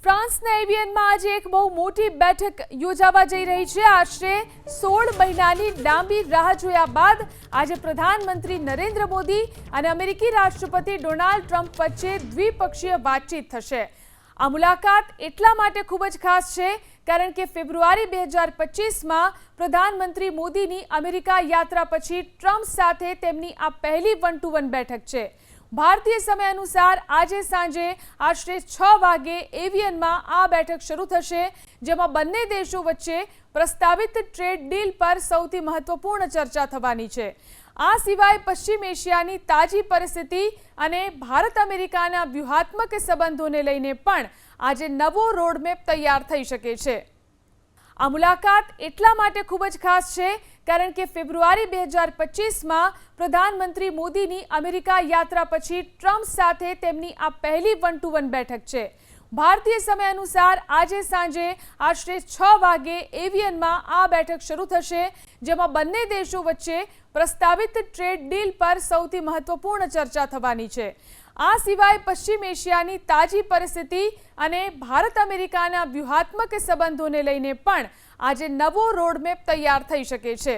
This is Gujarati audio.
ફ્રાન્સના એવિયનમાં આજે એક બહુ મોટી બેઠક યોજાવા જઈ રહી છે। આશરે 16 મહિનાની લાંબી રાહ જોયા બાદ આજે પ્રધાનમંત્રી નરેન્દ્ર મોદી અને અમેરિકી રાષ્ટ્રપતિ ડોનાલ્ડ ટ્રમ્પ વચ્ચે દ્વિપક્ષીય વાતચીત થશે। આ મુલાકાત એટલા માટે ખૂબ જ ખાસ છે કારણ કે ફેબ્રુઆરી 2025માં પ્રધાનમંત્રી મોદીની અમેરિકા યાત્રા પછી ટ્રમ્પ સાથે તેમની આ પહેલી વન-ટુ-વન બેઠક છે। ભારતીય સમય અનુસાર આજે સાંજે આશરે 6 વાગે એવિયનમાં આ બેઠક શરૂ થશે, જેમાં બંને દેશો વચ્ચે પ્રસ્તાવિત ટ્રેડ ડીલ પર સૌથી મહત્વપૂર્ણ ચર્ચા થવાની છે। આ સિવાય પશ્ચિમ એશિયાની તાજી પરિસ્થિતિ અને ભારત અમેરિકાના વ્યૂહાત્મક સંબંધોને લઈને પણ આજે નવો રોડમેપ તૈયાર થઈ શકે છે। આ મુલાકાત એટલા માટે ખૂબ જ ખાસ છે કારણ કે ફેબ્રુઆરી 2025માં પ્રધાનમંત્રી મોદીની અમેરિકા યાત્રા પછી ટ્રમ્પ સાથે તેમની આ પહેલી વન-ટુ-વન બેઠક છે। ભારતીય સમય અનુસાર આજે સાંજે આશરે 6 વાગે એવિયનમાં આ બેઠક શરૂ થશે, જેમાં બંને દેશો વચ્ચે પ્રસ્તાવિત ટ્રેડ ડીલ પર સૌથી મહત્વપૂર્ણ ચર્ચા થવાની છે। આ સિવાય પશ્ચિમ એશિયાની તાજી પરિસ્થિતિ અને ભારત અમેરિકાના વ્યૂહાત્મક સંબંધોને લઈને પણ આજે નવો રોડમેપ તૈયાર થઈ શકે છે।